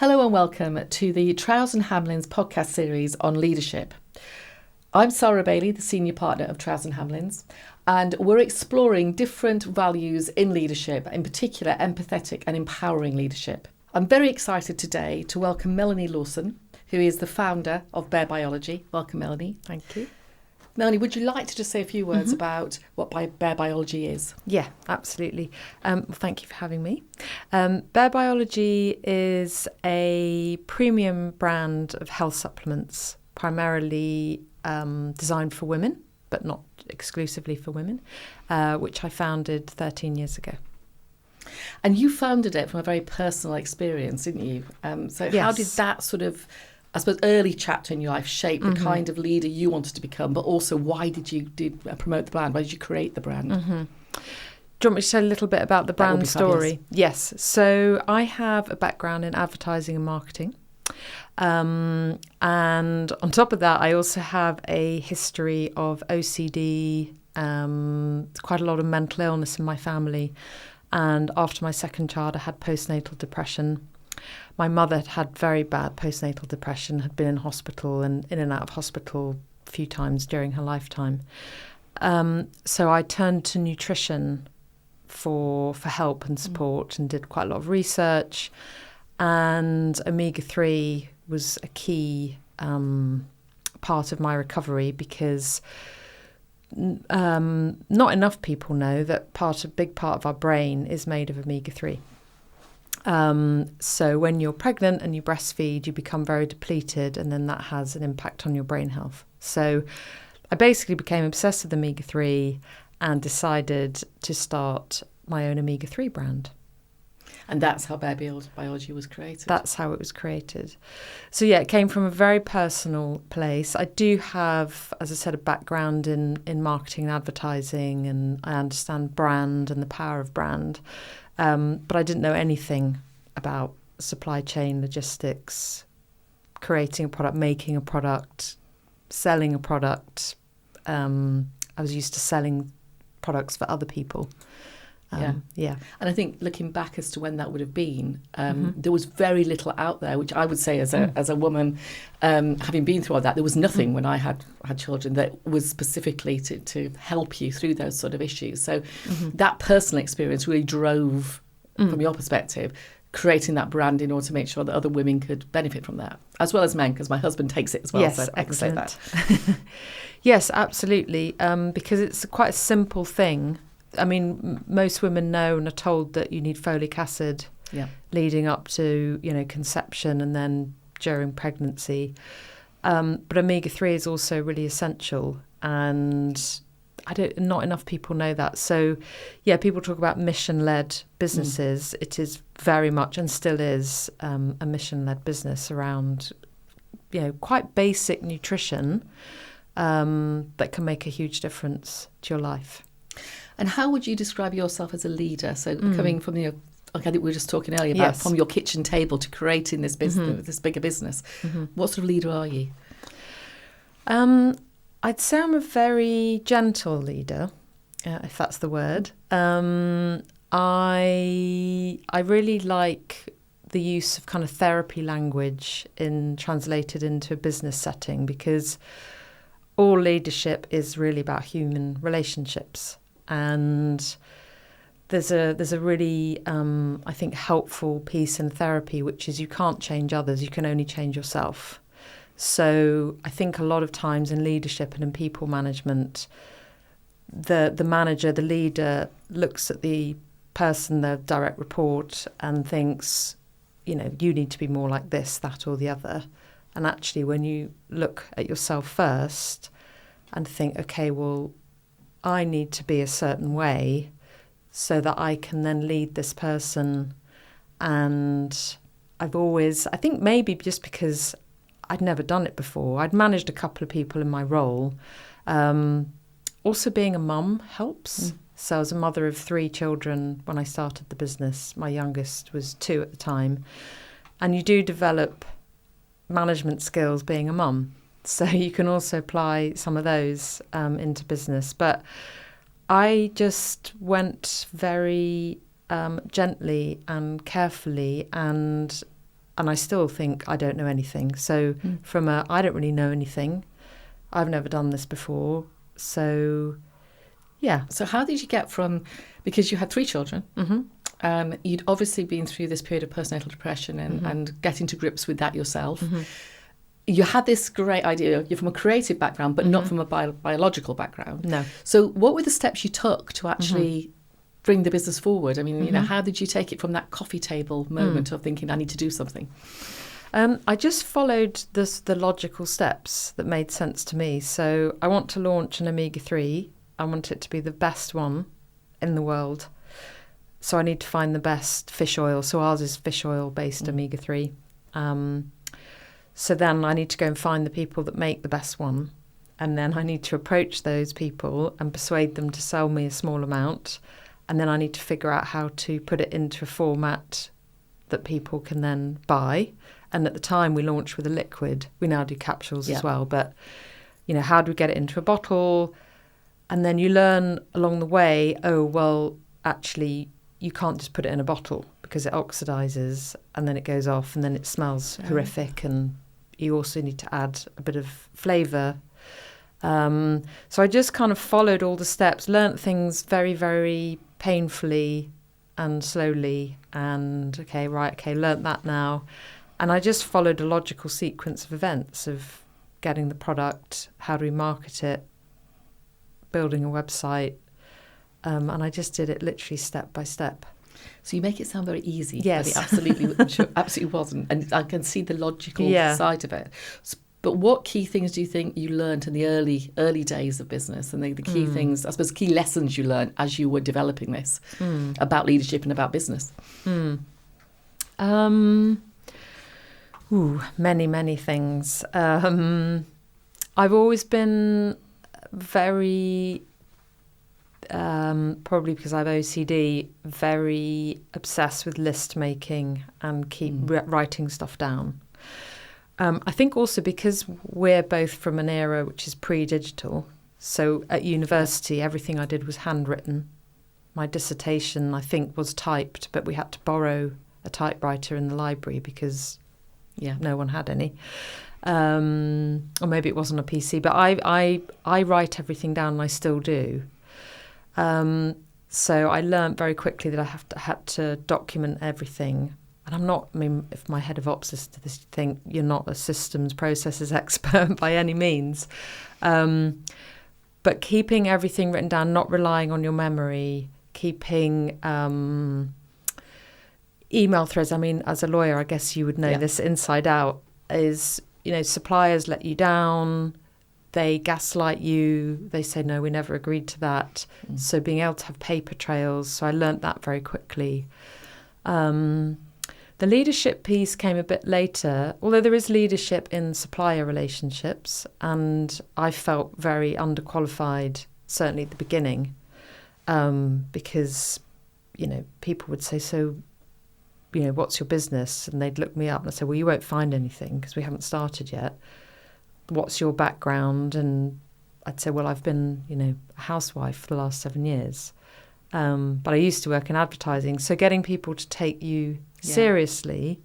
Hello and welcome to the Trowers Hamlins podcast series on leadership. I'm Sara Bailey, the senior partner of Trowers Hamlins, and we're exploring different values in leadership, in particular empathetic and empowering leadership. I'm very excited today to welcome Melanie Lawson, who is the founder of Bear Biology. Welcome, Melanie. Thank you. Melanie, would you like to just say a few words about what Bear Biology is? Yeah, absolutely. Thank you for having me. Bear Biology is a premium brand of health supplements, primarily designed for women, but not exclusively for women, which I founded 13 years ago. And you founded it from a very personal experience, didn't you? So Yes. How did that sort of, I suppose, early chapter in your life shape the kind of leader you wanted to become, but also why did you promote the brand? Why did you create the brand? Do you want me to tell a little bit about the That would brand be story? fabulous. Yes. So I have a background in advertising and marketing. And on top of that, I also have a history of OCD, quite a lot of mental illness in my family. And after my second child, I had postnatal depression. My mother had had very bad postnatal depression, had been in hospital and in and out of hospital a few times during her lifetime. So I turned to nutrition for help and support and did quite a lot of research. And omega-3 was a key part of my recovery because not enough people know that a big part of our brain is made of omega-3. So when you're pregnant and you breastfeed, you become very depleted, and then that has an impact on your brain health. So I basically became obsessed with omega-3 and decided to start my own omega-3 brand. And that's how Bear Biology was created. That's how it was created. So yeah, it came from a very personal place. I do have, as I said, a background in marketing and advertising, and I understand brand and the power of brand. But I didn't know anything about supply chain, logistics, creating a product, making a product, selling a product. I was used to selling products for other people. Yeah. And I think looking back as to when that would have been, there was very little out there, which I would say as a woman, having been through all that, there was nothing when I had children that was specifically to help you through those sort of issues. So that personal experience really drove, from your perspective, creating that brand in order to make sure that other women could benefit from that, as well as men, because my husband takes it as well. Yes, so I can say that. Yes, absolutely, because it's quite a simple thing. I mean, most women know and are told that you need folic acid leading up to, conception and then during pregnancy. But omega-3 is also really essential, and not enough people know that. So, yeah, people talk about mission-led businesses. It is very much, and still is, a mission-led business around, quite basic nutrition that can make a huge difference to your life. And how would you describe yourself as a leader? So coming from I think we were just talking earlier about from your kitchen table to creating this business, this bigger business. What sort of leader are you? I'd say I'm a very gentle leader, if that's the word. I really like the use of kind of therapy language translated into a business setting, because all leadership is really about human relationships. And there's a really, I think, helpful piece in therapy, which is you can't change others, you can only change yourself. So I think a lot of times in leadership and in people management, the manager, the leader, looks at the person, the direct report, and thinks, you need to be more like this, that, or the other. And actually, when you look at yourself first and think, okay, well, I need to be a certain way so that I can then lead this person. And I think maybe just because I'd never done it before, I'd managed a couple of people in my role. Also being a mum helps. So I was a mother of 3 children when I started the business. My youngest was 2 at the time. And you do develop management skills being a mum. So you can also apply some of those into business. But I just went very gently and carefully and and I still think I don't know anything. So from I don't really know anything. I've never done this before. So, yeah. So how did you get from, because you had 3 children, you'd obviously been through this period of postnatal depression and getting to grips with that yourself. You had this great idea. You're from a creative background, but not from a biological background. No. So what were the steps you took to actually bring the business forward? I mean, how did you take it from that coffee table moment of thinking, I need to do something? I just followed the logical steps that made sense to me. So I want to launch an omega-3. I want it to be the best one in the world. So I need to find the best fish oil. So ours is fish oil based omega-3. So then I need to go and find the people that make the best one. And then I need to approach those people and persuade them to sell me a small amount. And then I need to figure out how to put it into a format that people can then buy. And at the time we launched with a liquid. We now do capsules as well. But, how do we get it into a bottle? And then you learn along the way, actually, you can't just put it in a bottle because it oxidizes and then it goes off and then it smells horrific. And you also need to add a bit of flavour. So I just kind of followed all the steps, learnt things very, very painfully and slowly. And, learnt that now. And I just followed a logical sequence of events of getting the product, how do we market it, building a website. And I just did it literally step by step. So you make it sound very easy, yes. but it absolutely wasn't. And I can see the logical side of it. But what key things do you think you learned in the early days of business, and the key things, I suppose, key lessons you learned as you were developing this about leadership and about business? Many, many things. I've always been very, probably because I have OCD, very obsessed with list making and keep writing stuff down. I think also because we're both from an era which is pre-digital. So at university, everything I did was handwritten. My dissertation, I think, was typed, but we had to borrow a typewriter in the library because no one had any. Or maybe it wasn't a PC, but I write everything down, and I still do. So I learned very quickly that I had to document everything. And if my head of ops is to this, you think you're not a systems processes expert by any means. But keeping everything written down, not relying on your memory, keeping email threads. I mean, as a lawyer, I guess you would know this inside out, is, suppliers let you down. They gaslight you. They say, no, we never agreed to that. So being able to have paper trails. So I learnt that very quickly. The leadership piece came a bit later, although there is leadership in supplier relationships, and I felt very underqualified, certainly at the beginning, because, people would say, so, what's your business? And they'd look me up and I'd say, well, you won't find anything because we haven't started yet. What's your background? And I'd say, well, I've been, a housewife for the last 7 years. But I used to work in advertising. So getting people to take you seriously.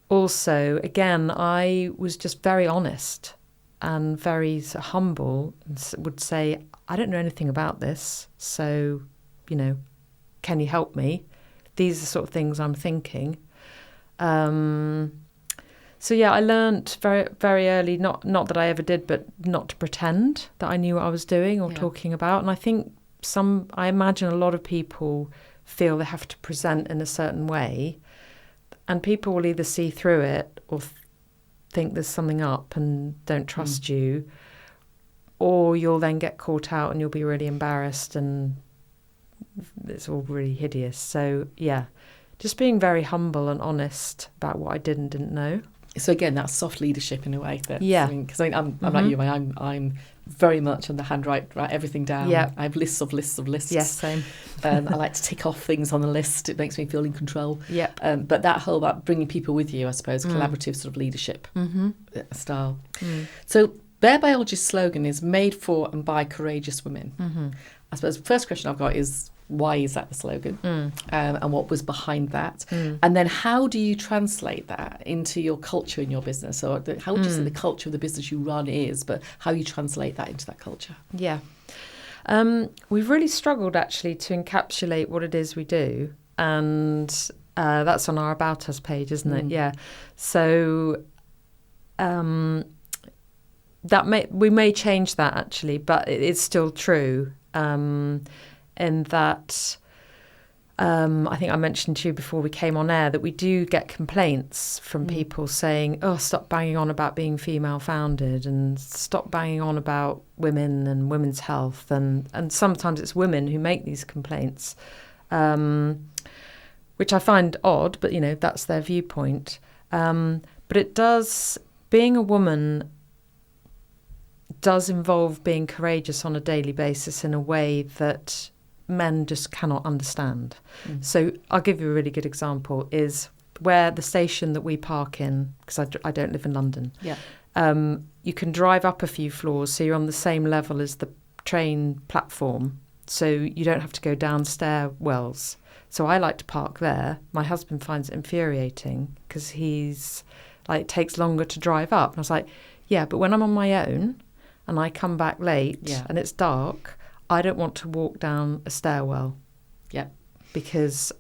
Also, again, I was just very honest and very humble and would say, I don't know anything about this. So, can you help me? These are the sort of things I'm thinking. So I learnt very, very early, not that I ever did, but not to pretend that I knew what I was doing or talking about. And I think I imagine a lot of people feel they have to present in a certain way, and people will either see through it or think there's something up and don't trust you, or you'll then get caught out and you'll be really embarrassed and it's all really hideous. So just being very humble and honest about what I did and didn't know. So again, that's soft leadership in a way. Because I'm like you. I'm very much on the write everything down. Yeah. I have lists of lists of lists. Yes, same. I like to tick off things on the list. It makes me feel in control. Yeah. But that whole about bringing people with you, I suppose, collaborative sort of leadership style. So Bare Biology's slogan is made for and by courageous women. I suppose the first question I've got is, why is that the slogan, and what was behind that, and then how do you translate that into your culture in your business, or how would you say the culture of the business you run is, but how you translate that into that culture? Yeah. We've really struggled actually to encapsulate what it is we do, and that's on our About Us page, isn't it? Yeah. So we may change that actually, but it's still true. In that, I think I mentioned to you before we came on air that we do get complaints from people saying, "Oh, stop banging on about being female founded, and stop banging on about women and women's health," and sometimes it's women who make these complaints, which I find odd, but that's their viewpoint. But it does, being a woman does involve being courageous on a daily basis in a way that men just cannot understand. So I'll give you a really good example, is where the station that we park in, because I don't live in London, you can drive up a few floors, so you're on the same level as the train platform, so you don't have to go down stairwells. So I like to park there. My husband finds it infuriating because it takes longer to drive up. And I was like, yeah, but when I'm on my own and I come back late and it's dark, I don't want to walk down a stairwell because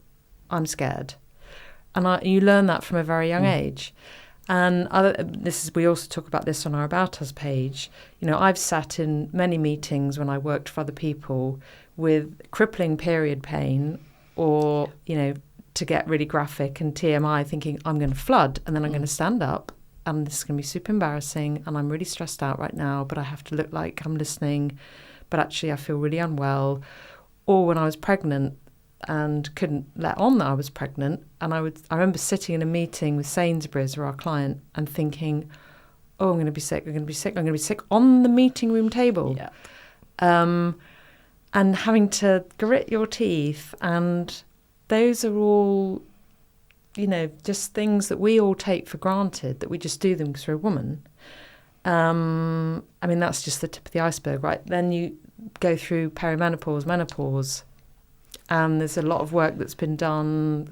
I'm scared. And you learn that from a very young age. And we also talk about this on our About Us page. I've sat in many meetings when I worked for other people with crippling period pain, or, to get really graphic and TMI, thinking I'm going to flood and then I'm going to stand up and this is going to be super embarrassing and I'm really stressed out right now, but I have to look like I'm listening, but actually I feel really unwell. Or when I was pregnant and couldn't let on that I was pregnant, and I remember sitting in a meeting with Sainsbury's, or our client, and thinking, oh, I'm going to be sick, I'm going to be sick, I'm going to be sick on the meeting room table. And having to grit your teeth, and those are all, just things that we all take for granted, that we just do them because we're a woman. That's just the tip of the iceberg, right? Then you go through perimenopause, menopause, and there's a lot of work that's been done,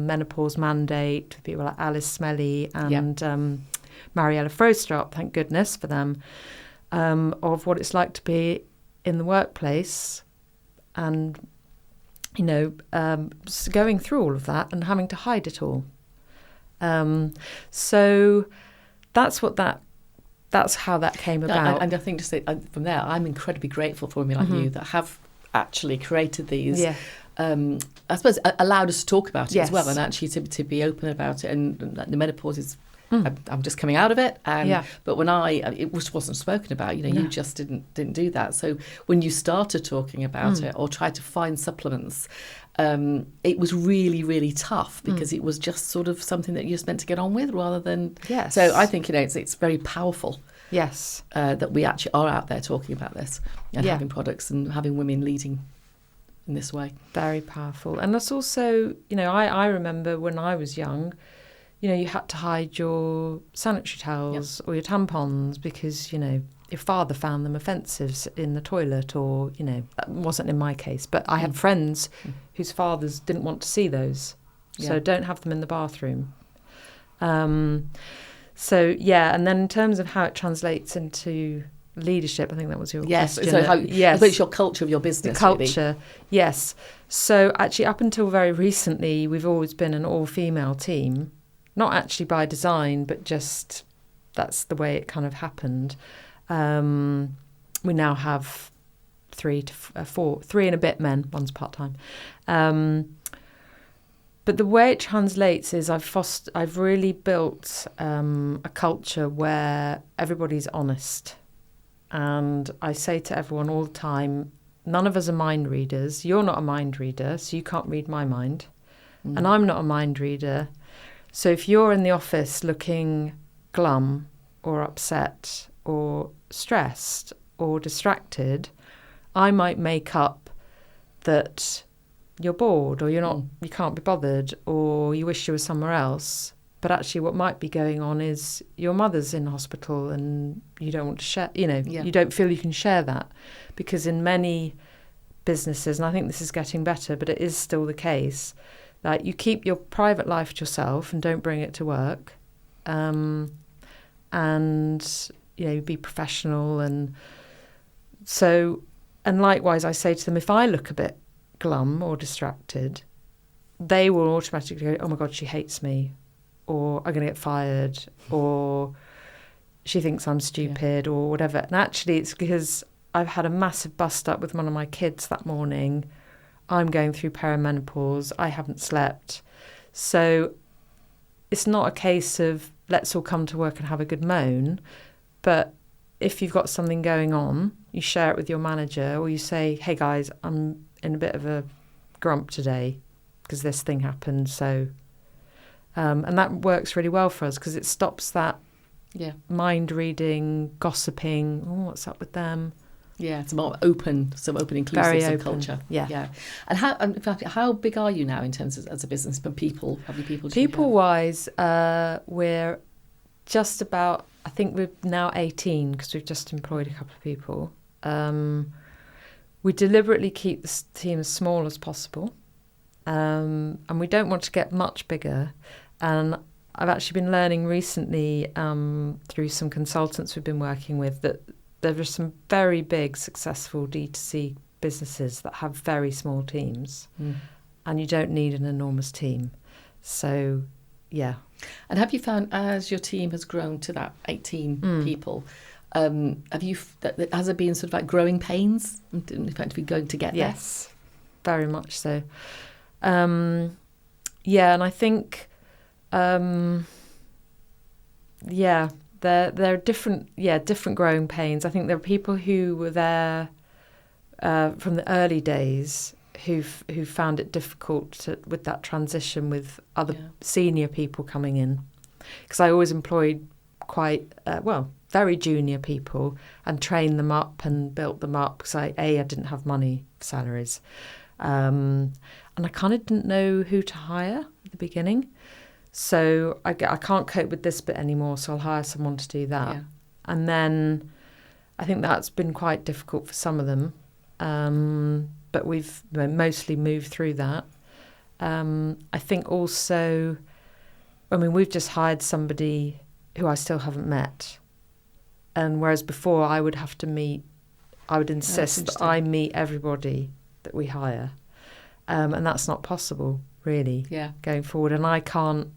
menopause mandate, with people like Alice Smelly and Mariella Frostrup, thank goodness for them, of what it's like to be in the workplace and, going through all of that and having to hide it all. So that's how that came about. And I think, to say from there, I'm incredibly grateful for women like you that have actually created these, I suppose, allowed us to talk about it as well, and actually to be open about it. And the menopause is, I'm just coming out of it, but when it just wasn't spoken about. You just didn't do that. So when you started talking about it or tried to find supplements, it was really, really tough because it was just sort of something that you're just meant to get on with rather than. Yes. So I think it's very powerful. Yes. That we actually are out there talking about this and having products and having women leading in this way. Very powerful. And that's also, I remember when I was young, you had to hide your sanitary towels or your tampons because, your father found them offensive in the toilet, or, that wasn't in my case. But I had friends whose fathers didn't want to see those. So don't have them in the bathroom. And then in terms of how it translates into leadership, I think that was your question. So it's your culture of your business. The culture, really. Yes. So actually, up until very recently, we've always been an all-female team. Not actually by design, but just that's the way it kind of happened. We now have 3 and a bit men, one's part-time. But the way it translates is I've really built a culture where everybody's honest. And I say to everyone all the time, none of us are mind readers. You're not a mind reader, so you can't read my mind. And I'm not a mind reader. So if you're in the office looking glum or upset or stressed or distracted, I might make up that you're bored, or you can't be bothered, or you wish you were somewhere else. But actually what might be going on is your mother's in hospital and you don't want to share, you don't feel you can share that. Because in many businesses, and I think this is getting better, but it is still the case, that you keep your private life to yourself and don't bring it to work, and be professional. And so, and likewise, I say to them, if I look a bit glum or distracted, they will automatically go, oh my God, she hates me, or I'm going to get fired, or she thinks I'm stupid, or whatever. And actually it's because I've had a massive bust up with one of my kids that morning. I'm going through perimenopause. I haven't slept. So it's not a case of let's all come to work and have a good moan. But if you've got something going on, you share it with your manager, or you say, hey guys, I'm in a bit of a grump today because this thing happened. So, and that works really well for us because it stops that mind reading, gossiping. Oh, what's up with them? Yeah, it's more open, inclusive culture. Yeah. And how big are you now in terms of as a business? But people, how many people? People-wise, we're just about. I think we're now 18 because we've just employed a couple of people. We deliberately keep the team as small as possible, and we don't want to get much bigger. And I've actually been learning recently through some consultants we've been working with that there are some very big, successful D2C businesses that have very small teams, and you don't need an enormous team. So, yeah. And have you found, as your team has grown to that 18 people, has there been sort of like growing pains, effectively going to get there? Yes, very much so. Yeah, and I think, there are different growing pains. I think there are people who were there from the early days who found it difficult with that transition with other senior people coming in, because I always employed quite very junior people and trained them up and built them up because I didn't have money for salaries, and I kind of didn't know who to hire at the beginning. So I can't cope with this bit anymore, so I'll hire someone to do that. Yeah. And then I think that's been quite difficult for some of them, but we've mostly moved through that. I think also, we've just hired somebody who I still haven't met. And whereas before I would insist that I meet everybody that we hire. And that's not possible, really, going forward. And I can't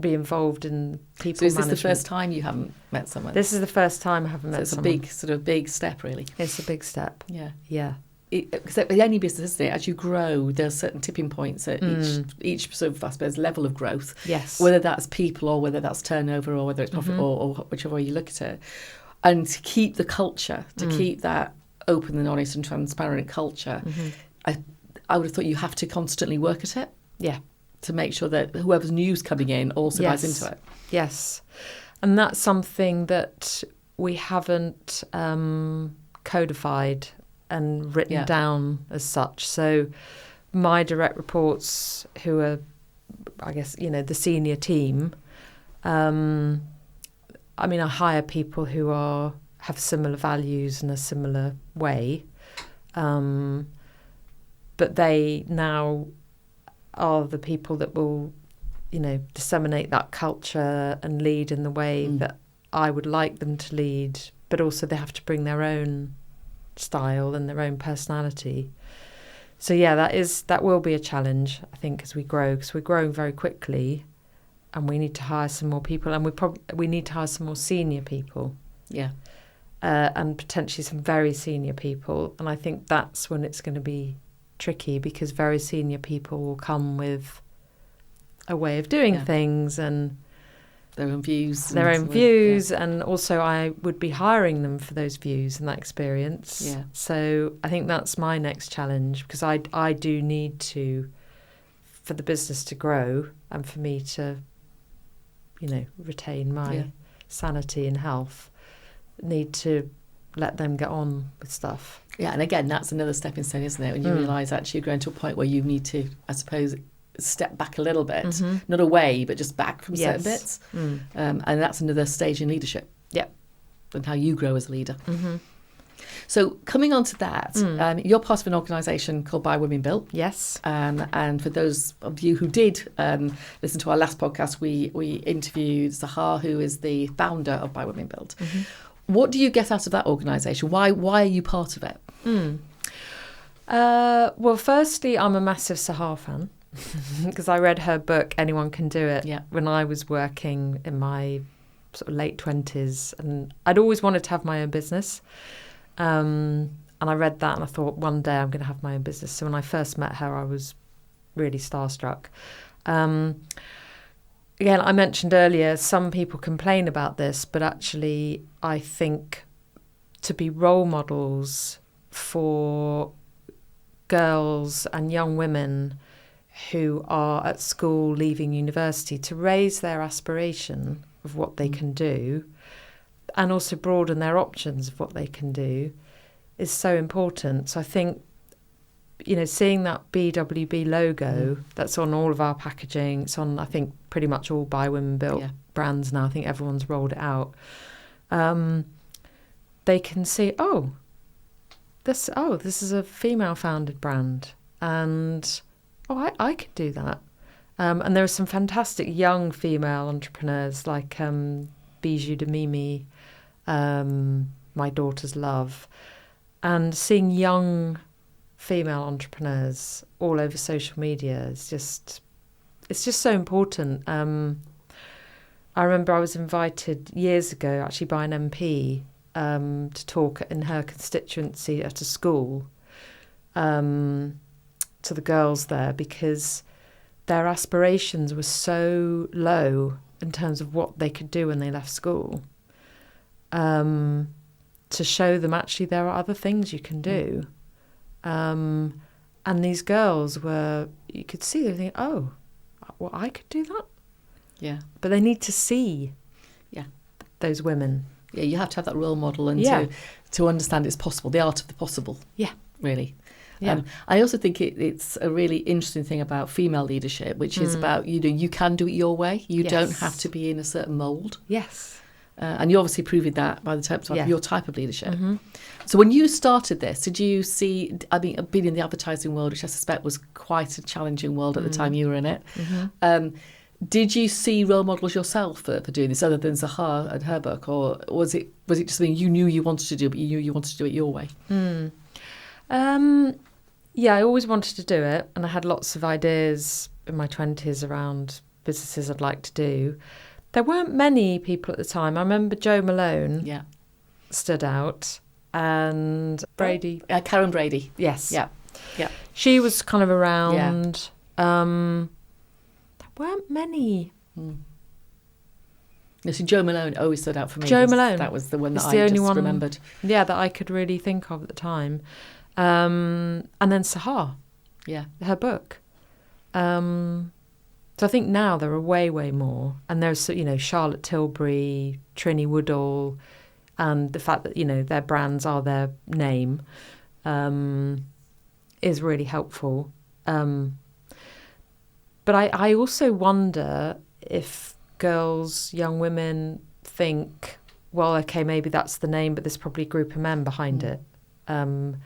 be involved in people management. So is this the first time you haven't met someone? This is the first time I haven't met someone. It's a big step, really. It's a big step. Yeah. Because with any business, isn't it? As you grow, there are certain tipping points at each sort of, I suppose, level of growth. Yes. Whether that's people or whether that's turnover or whether it's profit or whichever way you look at it. And to keep the culture, to keep that open and honest and transparent culture, I would have thought you have to constantly work at it. Yeah. To make sure that whoever's new's coming in also buys into it. Yes. And that's something that we haven't codified and written down as such. So my direct reports, who are, I guess, the senior team, I hire people who have similar values in a similar way. But they now are the people that will, disseminate that culture and lead in the way that I would like them to lead, but also they have to bring their own style and their own personality. So that will be a challenge, I think, as we grow, because we're growing very quickly and we need to hire some more people, and we need to hire some more senior people. Yeah. And potentially some very senior people. And I think that's when it's going to be tricky, because very senior people will come with a way of doing things and their own views. And also I would be hiring them for those views and that experience. Yeah. So I think that's my next challenge, because I do need to, for the business to grow and for me to, retain my sanity and health, need to let them get on with stuff. Yeah, and again, that's another stepping stone, isn't it? When you realise actually you're going to a point where you need to, I suppose, step back a little bit, not away, but just back from certain bits. And that's another stage in leadership. Yeah. And how you grow as a leader. So coming on to that, you're part of an organisation called By Women Built. Yes. And for those of you who did listen to our last podcast, we interviewed Sahar, who is the founder of By Women Built. What do you get out of that organisation? Why are you part of it? Well, firstly, I'm a massive Sahar fan because I read her book, Anyone Can Do It, when I was working in my sort of late 20s. And I'd always wanted to have my own business. And I read that and I thought, one day I'm going to have my own business. So when I first met her, I was really starstruck. Again, I mentioned earlier, some people complain about this, but actually I think to be role models for girls and young women who are at school, leaving university, to raise their aspiration of what they can do and also broaden their options of what they can do is so important. So I think, seeing that BWB logo that's on all of our packaging, it's on, I think, pretty much all By Women Built brands now. I think everyone's rolled it out. They can see, this is a female-founded brand, and I could do that. And there are some fantastic young female entrepreneurs like Bijou de Mimi, my daughter's love, and seeing young female entrepreneurs all over social media is just so important. I remember I was invited years ago actually by an MP to talk in her constituency at a school to the girls there, because their aspirations were so low in terms of what they could do when they left school, to show them actually there are other things you can do. And these girls were, you could see, they think, I could do that. Yeah. But they need to see those women. Yeah, you have to have that role model and to understand it's possible, the art of the possible. Yeah. Really. Yeah. I also think it's a really interesting thing about female leadership, which is about, you can do it your way. You don't have to be in a certain mould. Yes. And you obviously proved that by the terms of your type of leadership. So when you started this, did you see, being in the advertising world, which I suspect was quite a challenging world at the time you were in it, did you see role models yourself for doing this other than Sahar and her book, or was it just something you knew you wanted to do, but you knew you wanted to do it your way? Yeah, I always wanted to do it, and I had lots of ideas in my 20s around businesses I'd like to do. There weren't many people at the time. I remember Jo Malone stood out, and Brady. Karen Brady. Yes. Yeah. She was kind of around. There weren't many. So Jo Malone always stood out for me. Jo Malone. That was the one that I just remembered. Yeah, that I could really think of at the time. And then Sahar. Yeah. Her book. So I think now there are way, way more. And there's, Charlotte Tilbury, Trinny Woodall, and the fact that, their brands are their name is really helpful. But I also wonder if girls, young women think, well, okay, maybe that's the name, but there's probably a group of men behind it. And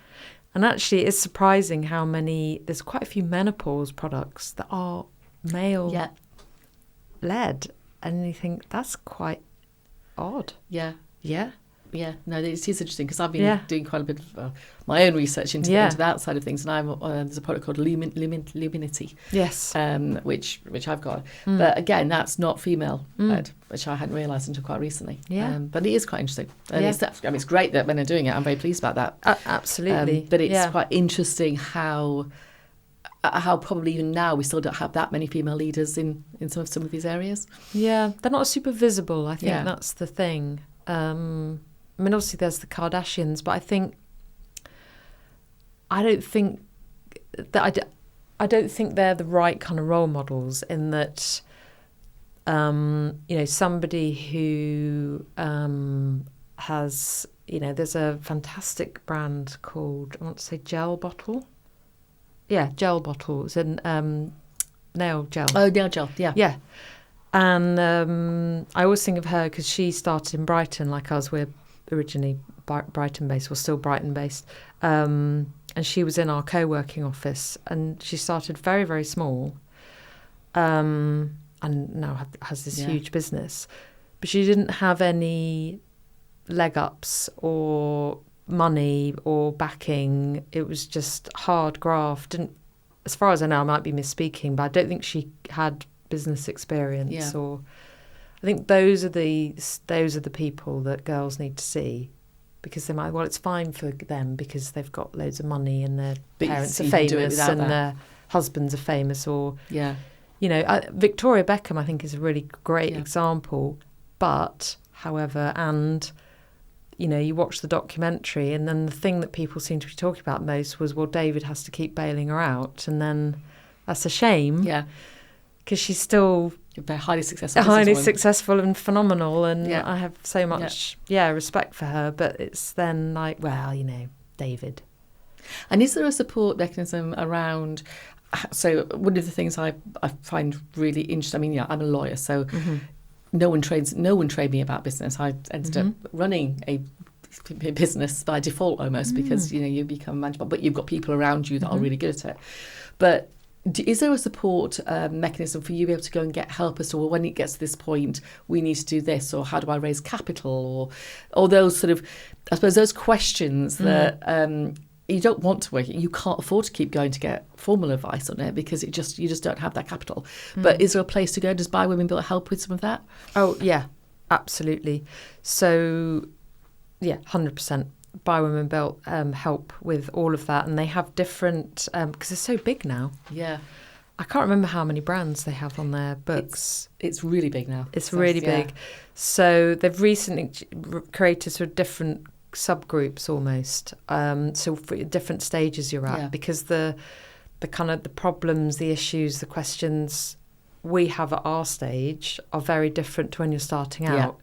actually, it's surprising how there's quite a few menopause products that are male-led. And you think, that's quite odd. Yeah. No, it is interesting, because I've been doing quite a bit of my own research into that side of things, and there's a product called Luminity, which I've got. But again, that's not female-led, which I hadn't realised until quite recently. But it is quite interesting. And it's great that men are doing it. I'm very pleased about that. Absolutely. But it's quite interesting how probably even now we still don't have that many female leaders in some of these areas. Yeah, they're not super visible. I think that's the thing. Obviously there's the Kardashians, but I don't think they're the right kind of role models, in that, somebody who has, there's a fantastic brand called, I want to say Gel Bottle. Yeah, Gel Bottle. It's a nail gel. Oh, nail gel, yeah. Yeah. And I always think of her because she started in Brighton like us. We're originally Brighton-based, or still Brighton-based. And she was in our co-working office, and she started very, very small, and now has this huge business. But she didn't have any leg ups or money or backing. It was just hard graft. And as far as I know, I might be misspeaking, but I don't think she had business experience. Or I think those are the people that girls need to see, because they might, well, it's fine for them because they've got loads of money and their parents are famous and their husbands are famous, or Victoria Beckham I think is a really great example. But however, and you watch the documentary, and then the thing that people seem to be talking about most was, well, David has to keep bailing her out, and then that's a shame. Yeah, because she's still very highly successful and phenomenal, and I have so much respect for her. But it's then like, well, David. And is there a support mechanism around? So one of the things I find really interesting. I mean, I'm a lawyer, so. Mm-hmm. No one trained me about business. I ended up running a business by default almost, because you become manageable, but you've got people around you that are really good at it. But is there a support mechanism for you to be able to go and get help as to, well, when it gets to this point, we need to do this, or how do I raise capital, or those sort of, I suppose, those questions that you don't want to work. You can't afford to keep going to get formal advice on it, because you just don't have that capital. But is there a place to go? Does By Women Built help with some of that? Oh yeah, absolutely. So 100%. By Women Built help with all of that, and they have different, because they're so big now. Yeah. I can't remember how many brands they have on their books. It's really big now. It's really big. So they've recently created sort of different subgroups almost, so for different stages you're at, because the kind of the problems, the issues, the questions we have at our stage are very different to when you're starting out.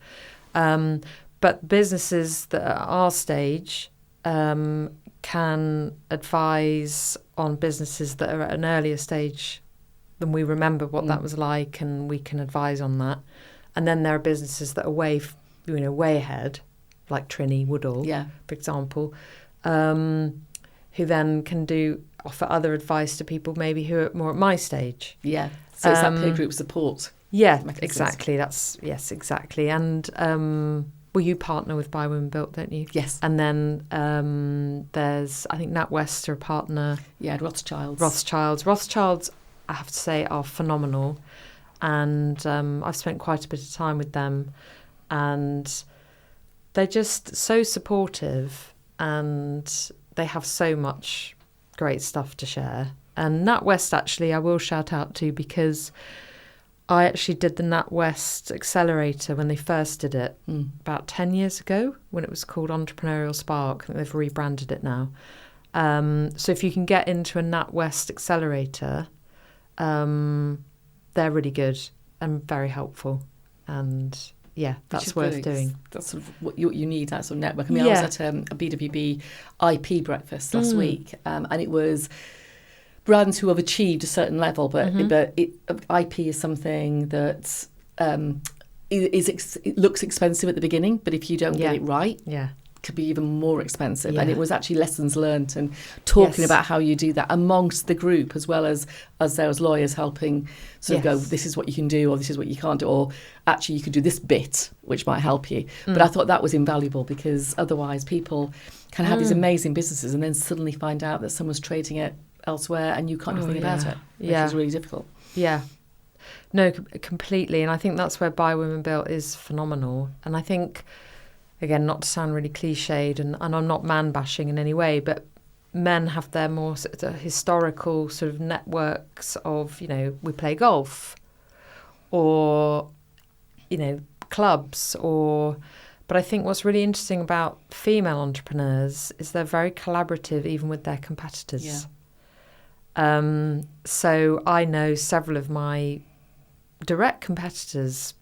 But businesses that are at our stage can advise on businesses that are at an earlier stage than we remember what that was like, and we can advise on that. And then there are businesses that are way ahead, like Trinny Woodall, for example, who then can offer other advice to people maybe who are more at my stage. Yeah, so it's that peer group support. Yeah, exactly. Exactly. And you partner with By Women Built, don't you? Yes. And then there's, I think, NatWest are a partner. Yeah, Rothschilds. Rothschilds, I have to say, are phenomenal. And I've spent quite a bit of time with them, and they're just so supportive, and they have so much great stuff to share. And NatWest, actually, I will shout out to, because I actually did the NatWest Accelerator when they first did it about 10 years ago, when it was called Entrepreneurial Spark. I think they've rebranded it now. So if you can get into a NatWest Accelerator, they're really good and very helpful. And that's worth doing. That's sort of what you need, that sort of network. I mean, I was at a BWB IP breakfast last week, and it was brands who have achieved a certain level, but IP is something that it looks expensive at the beginning, but if you don't get it right, it could be even more expensive. And it was actually lessons learned and talking about how you do that amongst the group, as well as there was lawyers helping sort of go, this is what you can do, or this is what you can't do, or actually you could do this bit which might help you. But I thought that was invaluable, because otherwise people can have these amazing businesses and then suddenly find out that someone's trading it elsewhere and you can't do anything about it, which is really difficult. No, completely. And I think that's where By Women Built is phenomenal. And I think, again, not to sound really cliched, and I'm not man bashing in any way, but men have their more sort of historical sort of networks of, we play golf, or, clubs, but I think what's really interesting about female entrepreneurs is they're very collaborative, even with their competitors. So I know several of my direct competitors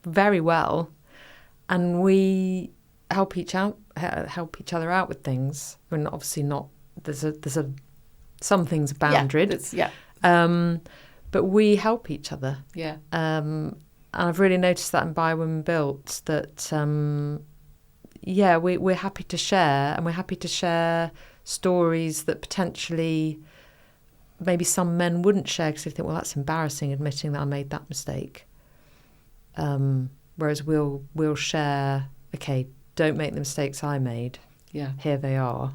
very well, and we help each other out with things. I mean, obviously not. Some things are boundaried. But we help each other. And I've really noticed that in By Women Built, that we're happy to share, and we're happy to share stories that potentially maybe some men wouldn't share because they think, well, that's embarrassing admitting that I made that mistake. Whereas we'll share, okay, don't make the mistakes I made. Yeah. Here they are.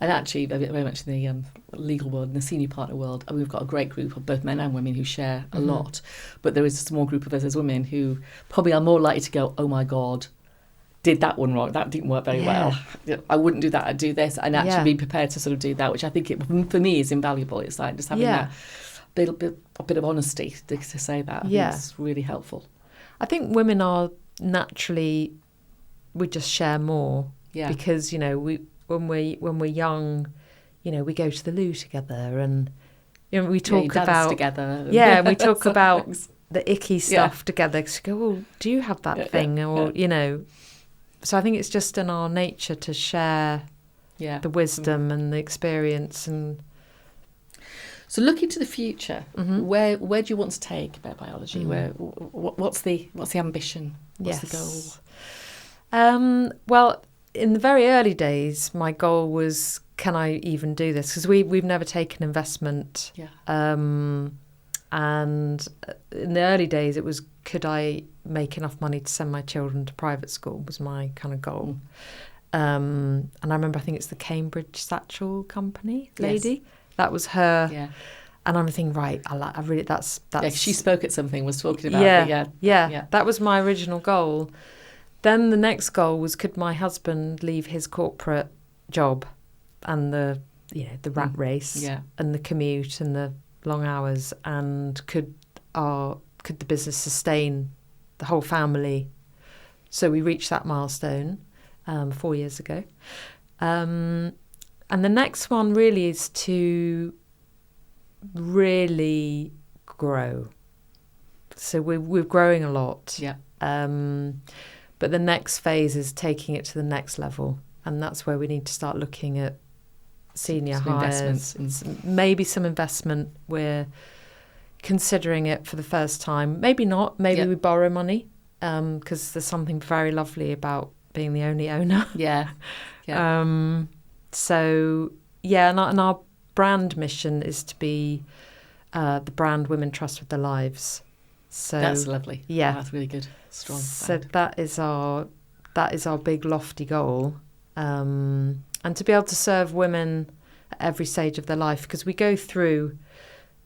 And actually, very much in the legal world, in the senior partner world, we've got a great group of both men and women who share a lot. But there is a small group of us as women who probably are more likely to go, oh my God, did that one wrong. That didn't work very well. I wouldn't do that. I'd do this. And actually be prepared to sort of do that, which I think for me is invaluable. It's like just having that a bit of honesty to say that. I think it's really helpful. I think women are naturally, we just share more. Yeah. Because, when we're young, we go to the loo together and we talk about together. And we talk about the icky stuff together. Because you go, well, do you have that thing? Or so I think it's just in our nature to share the wisdom and the experience. And so looking to the future, where do you want to take Bare Biology? What's the ambition? What's the goal? Well, in the very early days, my goal was, can I even do this? Because we've never taken investment. Yeah. And in the early days, it was, could I make enough money to send my children to private school was my kind of goal. And I remember, I think it's the Cambridge Satchel Company lady. Yes. That was her. Yeah. And I'm thinking, right, I really, that's. Yeah, she spoke at something, was talking about it. Yeah. That was my original goal. Then the next goal was, could my husband leave his corporate job and the rat race and the commute and the long hours, and could the business sustain the whole family? So we reached that milestone 4 years ago. And the next one really is to really grow. So we're growing a lot. Yeah. But the next phase is taking it to the next level. And that's where we need to start looking at senior hires. Maybe some investment. We're considering it for the first time. Maybe not. Maybe we borrow money because there's something very lovely about being the only owner. Yeah. And our brand mission is to be the brand women trust with their lives. So that's lovely. Yeah, that's really good. Strong. So that is our big lofty goal, and to be able to serve women at every stage of their life, because we go through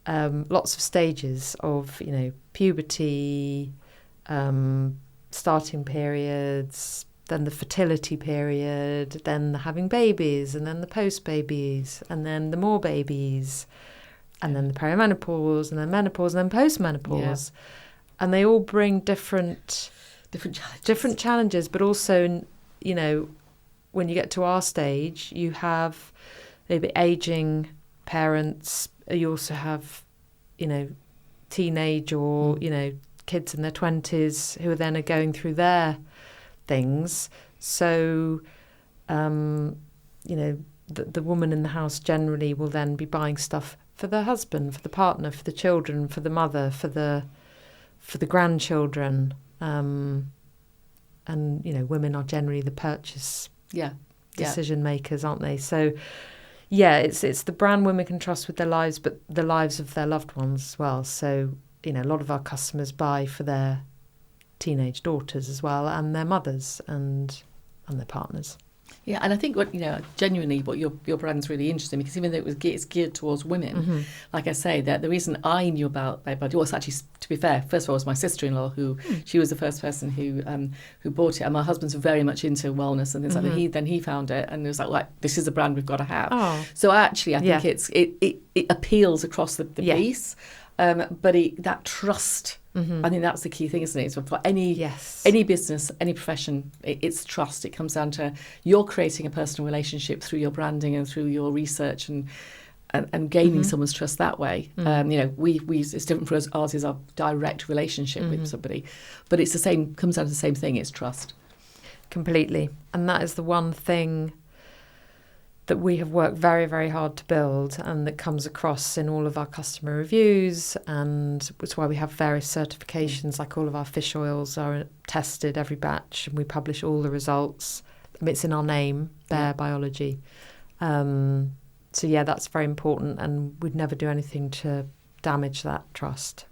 lots of stages of puberty, starting periods, then the fertility period, then the having babies, and then the post babies, and then the more babies, and then the perimenopause, and then menopause, and then postmenopause. Yeah. And they all bring different challenges, but also, when you get to our stage, you have maybe aging parents. You also have, teenage or, kids in their 20s who are then going through their things. So, the woman in the house generally will then be buying stuff for the husband, for the partner, for the children, for the mother, for the grandchildren, and women are generally the purchase decision makers, aren't they? So it's the brand women can trust with their lives, but the lives of their loved ones as well. So a lot of our customers buy for their teenage daughters as well, and their mothers and their partners. Yeah, and I think genuinely what your brand's really interesting, because even though it's geared towards women, like I say, that the reason I knew about Bare Biology was actually, to be fair, first of all, was my sister-in-law who she was the first person who bought it, and my husband's very much into wellness and things like that. He found it and it was like this is a brand we've got to have. Oh. So actually, I think it appeals across the piece. But that trust, I think that's the key thing, isn't it? So for any business, any profession, it's trust. It comes down to you're creating a personal relationship through your branding and through your research and gaining someone's trust that way. We it's different for us. Ours is our direct relationship with somebody, but it's the same. Comes down to the same thing. It's trust. Completely, and that is the one thing that we have worked very, very hard to build, and that comes across in all of our customer reviews, and it's why we have various certifications, like all of our fish oils are tested every batch, and we publish all the results. It's in our name, Bear Biology. So yeah, that's very important, and we'd never do anything to damage that trust.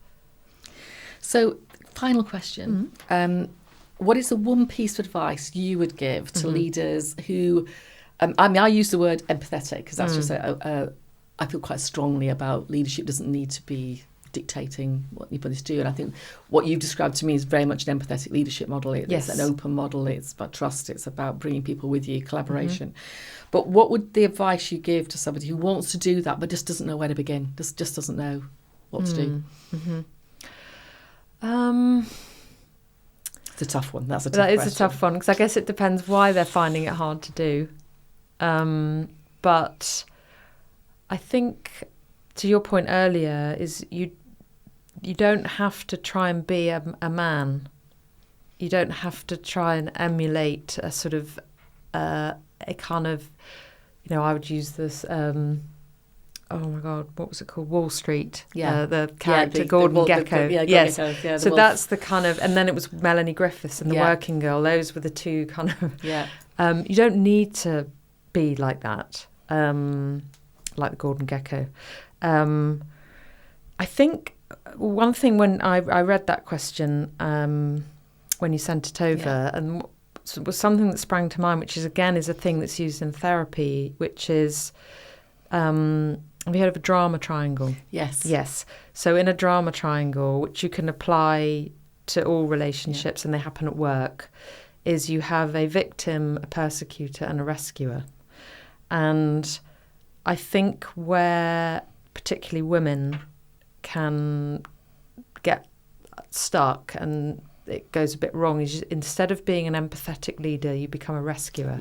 So, final question. What is the one piece of advice you would give to leaders who... I use the word empathetic because that's just I feel quite strongly about leadership doesn't need to be dictating what anybody's doing. And I think what you've described to me is very much an empathetic leadership model. It's an open model. It's about trust. It's about bringing people with you, collaboration. But what would the advice you give to somebody who wants to do that but just doesn't know where to begin, just doesn't know what to do? It's a tough one. That's a tough question. That is a tough one because I guess it depends why they're finding it hard to do. But I think, to your point earlier, is you don't have to try and be a man. You don't have to try and emulate a sort of a kind of, I would use this. Oh my God, what was it called? Wall Street. The character Gordon Gekko. Yes. Gecko, so that's the kind of, and then it was Melanie Griffiths and the Working Girl. Those were the two kind of. You don't need to be like that, like the Gordon Gekko. I think one thing when I read that question when you sent it over, and was something that sprang to mind, which is a thing that's used in therapy, which is, have you heard of a drama triangle? Yes. So in a drama triangle, which you can apply to all relationships, and they happen at work, is you have a victim, a persecutor, and a rescuer. And I think where particularly women can get stuck and it goes a bit wrong is instead of being an empathetic leader, you become a rescuer.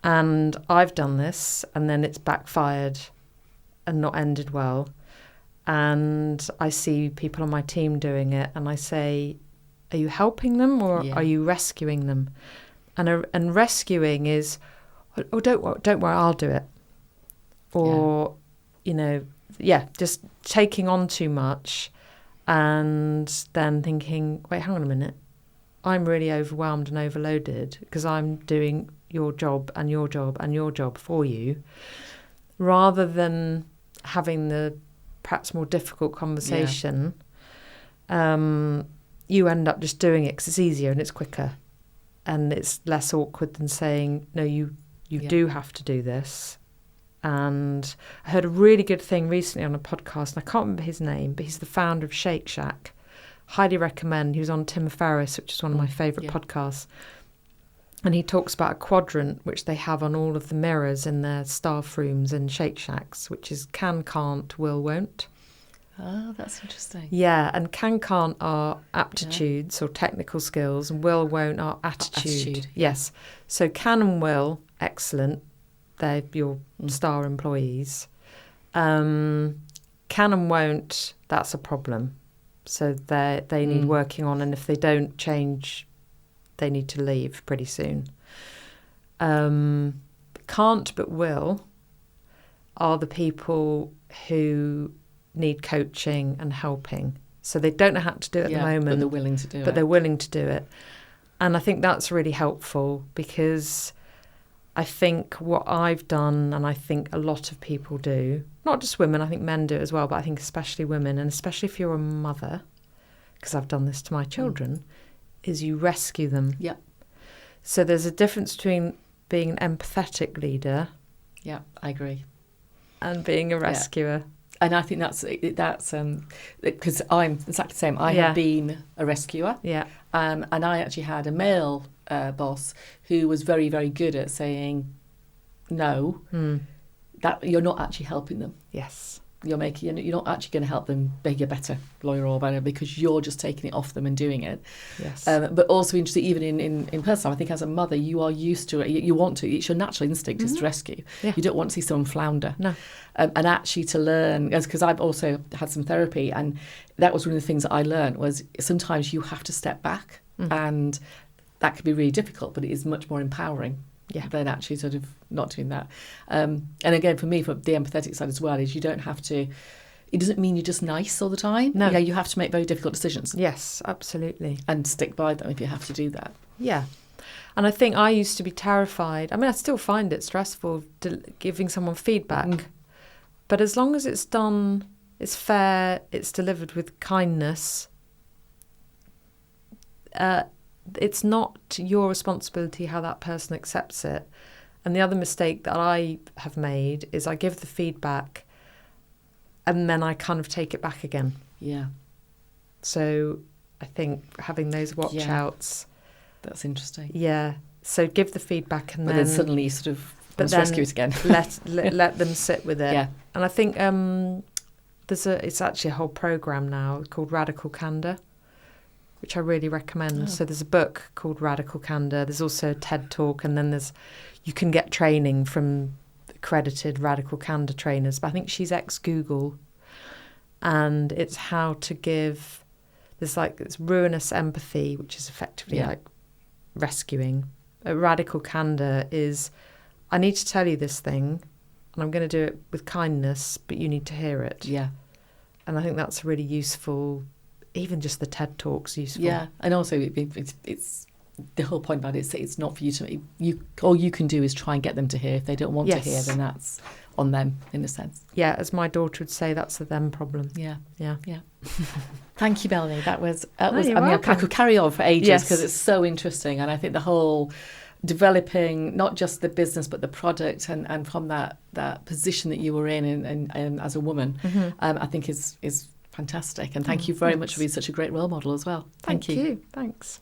And I've done this, and then it's backfired and not ended well. And I see people on my team doing it, and I say, are you helping them or are you rescuing them? And rescuing is, oh, don't worry, I'll do it. Or, just taking on too much and then thinking, wait, hang on a minute. I'm really overwhelmed and overloaded because I'm doing your job and your job and your job for you, rather than having the perhaps more difficult conversation. You end up just doing it because it's easier and it's quicker and it's less awkward than saying, no, you do have to do this. And I heard a really good thing recently on a podcast, and I can't remember his name, but he's the founder of Shake Shack. Highly recommend. He was on Tim Ferriss, which is one of my favourite podcasts. And he talks about a quadrant which they have on all of the mirrors in their staff rooms in Shake Shacks, which is can, can't, will, won't. Oh, that's interesting. Yeah, and can, can't are aptitudes or technical skills, and will, won't are attitude. Yes. So can and will, excellent. They're your star employees. Can and won't, that's a problem. So they need working on, and if they don't change, they need to leave pretty soon. Can't but will are the people who need coaching and helping. So they don't know how to do it at the moment. But they're willing to do it. But they're willing to do it. And I think that's really helpful, because I think what I've done, and I think a lot of people do, not just women, I think men do it as well, but I think especially women, and especially if you're a mother, because I've done this to my children, is you rescue them. Yeah. So there's a difference between being an empathetic leader. Yeah, I agree. And being a rescuer. And I think that's because I'm exactly the same. I have been a rescuer. Yeah. And I actually had a male boss who was very, very good at saying no, that you're not actually helping them. Yes. You're not actually going to help them be a better lawyer or better, because you're just taking it off them and doing it. Yes. But also interesting, even in personal, I think as a mother, you are used to it. You want to. It's your natural instinct is to rescue. Yeah. You don't want to see someone flounder. No. And actually to learn, because I've also had some therapy, and that was one of the things that I learned was sometimes you have to step back, and that could be really difficult, but it is much more empowering than actually sort of not doing that. And again, for me, from the empathetic side as well, is you don't have to. It doesn't mean you're just nice all the time. No. Yeah, you have to make very difficult decisions. Yes, absolutely. And stick by them if you have to do that. Yeah. And I think I used to be terrified. I mean, I still find it stressful giving someone feedback. But as long as it's done, it's fair, it's delivered with kindness, it's not your responsibility how that person accepts it. And the other mistake that I have made is I give the feedback and then I kind of take it back again. Yeah. So I think having those watch outs. That's interesting. Yeah. So give the feedback and then suddenly you sort of rescue it again. let them sit with it. Yeah. And I think it's actually a whole programme now called Radical Candor, which I really recommend. Oh. So there's a book called Radical Candor. There's also a TED Talk, and then you can get training from accredited Radical Candor trainers. But I think she's ex-Google, and it's how to give. It's ruinous empathy, which is effectively like rescuing. A radical candor is, I need to tell you this thing, and I'm going to do it with kindness, but you need to hear it. Yeah. And I think that's really useful. Even just the TED Talk's useful. Yeah, and also it's the whole point about it. It's not for you to. All you can do is try and get them to hear. If they don't want to hear, then that's on them in a sense. Yeah, as my daughter would say, that's a them problem. Yeah. Thank you, Melanie. That was. I mean, I could carry on for ages because it's so interesting, and I think the whole developing not just the business but the product and from that position that you were in and as a woman, I think is fantastic. And thank you very much for being such a great role model as well. Thank you. Thanks.